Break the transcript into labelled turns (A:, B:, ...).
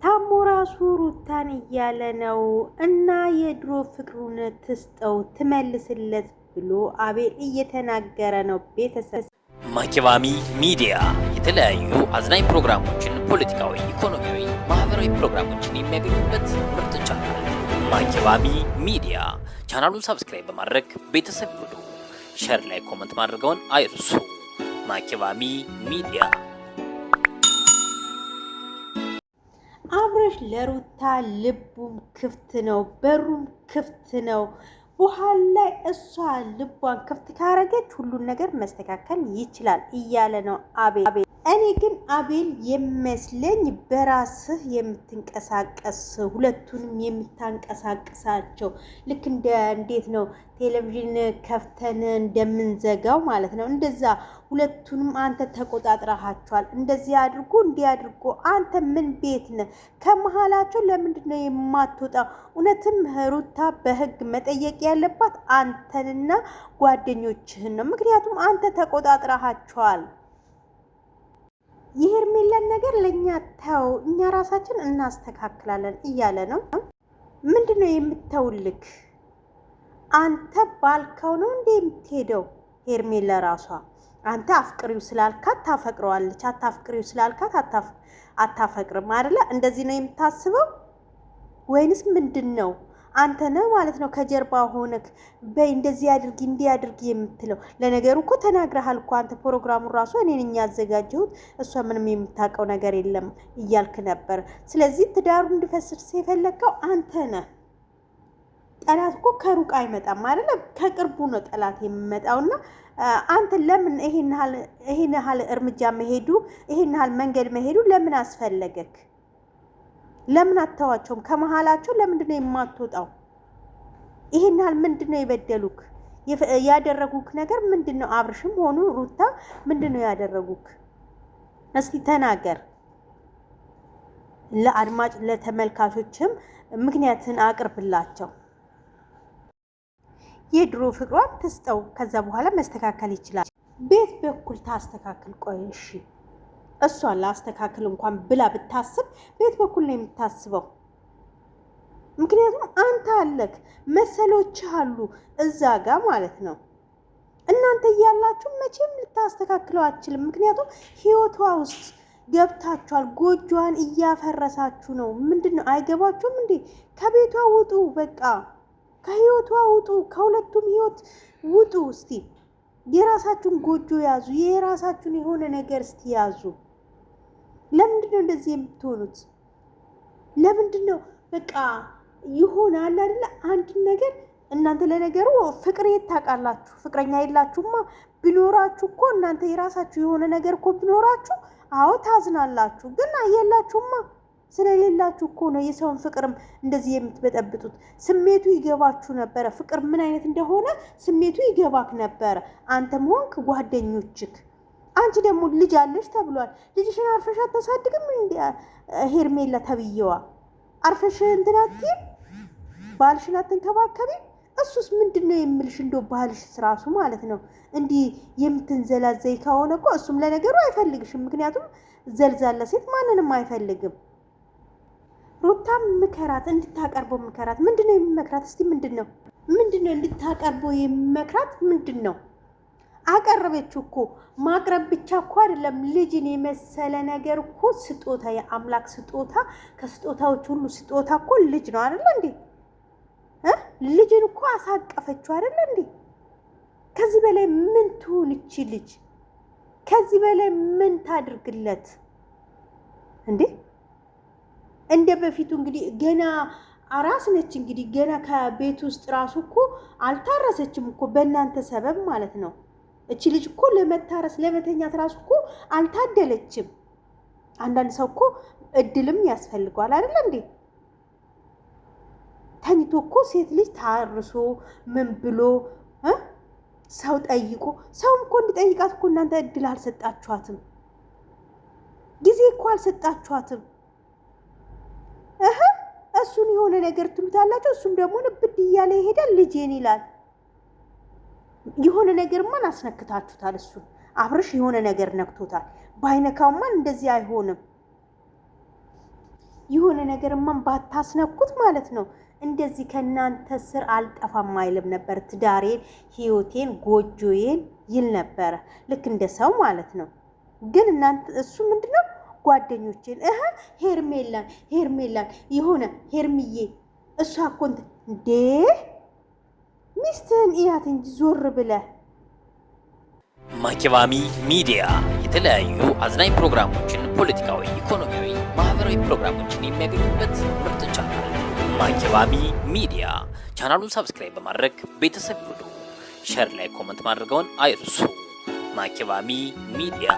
A: ታሞ ራሱ ሩታን እያለ ነው እና የድሮ ፍቅሩን ትስጠው ትመልስለት ብሎ አቤል እየተናገረ ነው። ቤተሰብ
B: ማኪባሚ ሚዲያ የተለያዩ አዝናኝ ፕሮግራሞችን፣ ፖለቲካዊ፣ ኢኮኖሚያዊ፣ ማህበራዊ ፕሮግራሞችን የሚያገኙበት ምርጥ ቻናል ማኪባሚ ሚዲያ። ቻናሉን ሰብስክራይብ በማድረግ ቤተሰብ ይሁኑ። ሼር ላይ ኮሜንት ማድረገውን አይርሱ። ማኪባሚ ሚዲያ።
A: አብርሽ ለሩታ ልቡም ክፍት ነው፣ በሩም ክፍት ነው። በኋላ ላይ እሷ ልቧን ክፍት ካረገች ሁሉን ነገር መስተካከል ይችላል እያለ ነው አቤል። እኔ ግን አቤል የሚመስለኝ በራስህ የምትንቀሳቀስ ሁለቱንም የምታንቀሳቅሳቸው ልክ እንዴት ነው ቴሌቪዥን ከፍተን እንደምንዘጋው ማለት ነው። እንደዛ ሁለቱንም አንተ ተቆጣጥረሃቸዋል። እንደዚህ አድርጎ እንዲያድርጎ አንተ ምን ቤት ነህ? ከመሀላቸው ለምንድን ነው የማትወጣው? እውነትም ሩታ በህግ መጠየቅ ያለባት አንተንና ጓደኞችህን ነው። ምክንያቱም አንተ ተቆጣጥረሃቸዋል። የሄርሜላን ነገር ለእኛ ተው፣ እኛ ራሳችን እናስተካክላለን እያለ ነው። ምንድን ነው የምተውልክ? አንተ ባልከው ነው እንዴ የምትሄደው? ሄርሜላ ራሷ አንተ አፍቅሪው ስላልካት ታፈቅረዋለች፣ አታፍቅሪው ስላልካት አታፈቅርም አይደለ? እንደዚህ ነው የምታስበው ወይንስ ምንድን ነው? አንተ ነው ማለት ነው ከጀርባ ሆነክ በይ እንደዚህ አድርጊ እንዲህ አድርጊ የምትለው። ለነገሩ እኮ ተናግረሃል እኮ አንተ ፕሮግራሙን ራሱ እኔ ነኝ ያዘጋጀሁት፣ እሷ ምንም የምታውቀው ነገር የለም እያልክ ነበር። ስለዚህ ትዳሩ እንዲፈስስ የፈለግከው አንተ ነህ። ጠላት እኮ ከሩቅ አይመጣም አይደለ? ከቅርቡ ነው ጠላት የሚመጣውና አንተ ለምን ይሄን ያህል እርምጃ መሄዱ ይሄን ያህል መንገድ መሄዱ ለምን አስፈለገክ? ለምን አተዋቸውም? ከመሃላቸው ለምንድን ነው የማትወጣው? ይሄን ያህል ምንድን ነው የበደሉክ? ያደረጉክ ነገር ምንድን ነው? አብርሽም ሆኑ ሩታ ምንድን ነው ያደረጉክ? እስቲ ተናገር። ለአድማጭ ለተመልካቾችም ምክንያትን አቅርብላቸው። የድሮ ፍቅሯን ትስጠው፣ ከዛ በኋላ መስተካከል ይችላል። ቤት በኩል ታስተካክል። ቆይ እሺ እሷን ላስተካክል እንኳን ብላ ብታስብ ቤት በኩል ነው የምታስበው። ምክንያቱም አንተ አለክ መሰሎች አሉ እዛ ጋር ማለት ነው። እናንተ እያላችሁ መቼም ልታስተካክለው አትችልም። ምክንያቱም ህይወቷ ውስጥ ገብታችኋል። ጎጆዋን እያፈረሳችሁ ነው። ምንድን ነው አይገባችሁም እንዴ? ከቤቷ ውጡ፣ በቃ ከህይወቷ ውጡ፣ ከሁለቱም ህይወት ውጡ። እስቲ የራሳችሁን ጎጆ ያዙ፣ የራሳችሁን የሆነ ነገር እስቲ ያዙ። ለምንድን ነው እንደዚህ የምትሆኑት? ለምንድን ነው በቃ ይሆናል አይደለ? አንድ ነገር እናንተ ለነገሩ ፍቅር የት ታውቃላችሁ? ፍቅረኛ የላችሁማ። ቢኖራችሁ እኮ እናንተ የራሳችሁ የሆነ ነገር እኮ ቢኖራችሁ አዎ ታዝናላችሁ። ግን የላችሁማ። ስለሌላችሁ እኮ ነው የሰውን ፍቅርም እንደዚህ የምትበጠብጡት። ስሜቱ ይገባችሁ ነበረ፣ ፍቅር ምን አይነት እንደሆነ ስሜቱ ይገባክ ነበረ። አንተም ሆንክ ጓደኞችክ። አንቺ ደግሞ ልጅ አለሽ ተብሏል። ልጅሽን አርፈሽ አታሳድግም እንዴ? ሄርሜላ ተብዬዋ አርፈሽ እንትናትም ባልሽን አትንከባከቢ። እሱስ ምንድን ነው የምልሽ? እንደው ባልሽ ስራሱ ማለት ነው እንዲህ የምትንዘላዘይ ከሆነ እኮ እሱም ለነገሩ አይፈልግሽም። ምክንያቱም ዘልዛለ ሴት ማንንም አይፈልግም። ሩታም ምከራት፣ እንድታቀርበው ምከራት። ምንድን ነው የሚመክራት? እስቲ ምንድን ነው እንድታቀርበው የሚመክራት ምንድን ነው? አቀረበችው እኮ። ማቅረብ ብቻ እኮ አይደለም፣ ልጅን የመሰለ ነገር እኮ ስጦታ፣ የአምላክ ስጦታ፣ ከስጦታዎች ሁሉ ስጦታ እኮ ልጅ ነው አይደለ እንዴ? ልጅን እኮ አሳቀፈችው አይደለ እንዴ? ከዚህ በላይ ምን ትሁን እቺ ልጅ? ከዚህ በላይ ምን ታድርግለት እንዴ? እንደ በፊቱ እንግዲህ ገና አራስ ነች። እንግዲህ ገና ከቤት ውስጥ ራሱ እኮ አልታረሰችም እኮ በእናንተ ሰበብ ማለት ነው። እቺ ልጅ እኮ ለመታረስ ለመተኛት ራሱ እኮ አልታደለችም። አንዳንድ ሰው እኮ እድልም ያስፈልገዋል አይደል እንዴ? ተኝቶ እኮ ሴት ልጅ ታርሶ ምን ብሎ ሰው ጠይቆ፣ ሰውም እኮ እንዲጠይቃት እኮ እናንተ እድል አልሰጣችኋትም፣ ጊዜ እኮ አልሰጣችኋትም። እሱን የሆነ ነገር ትሉታላችሁ፣ እሱም ደግሞ ንብድ እያለ ይሄዳል። ልጄን ይላል። የሆነ ነገር ማን አስነክታችሁታል? እሱን አብርሽ የሆነ ነገር ነክቶታል። ባይነካውማን እንደዚህ አይሆንም። የሆነ ነገርማ ባታስነኩት ማለት ነው እንደዚህ ከናንተ ስር አልጠፋም አይልም ነበር። ትዳሬን፣ ህይወቴን፣ ጎጆዬን ይል ነበር ልክ እንደ ሰው ማለት ነው። ግን እናንተ እሱ ምንድነው ጓደኞቼን ሄርሜላን የሆነ ሄርሚዬ እሷ እኮ እንዴ ሚስትህን እያት እንጂ ዞር ብለህ።
B: ማኪባሚ ሚዲያ የተለያዩ አዝናኝ ፕሮግራሞችን፣ ፖለቲካዊ፣ ኢኮኖሚያዊ፣ ማህበራዊ ፕሮግራሞችን የሚያገኙበት ምርጥ ቻናል ማኪባሚ ሚዲያ። ቻናሉን ሰብስክራይብ በማድረግ ቤተሰብ ይሁኑ። ሼር ላይ ኮመንት ማድረግዎን አይርሱ። ማኪባሚ ሚዲያ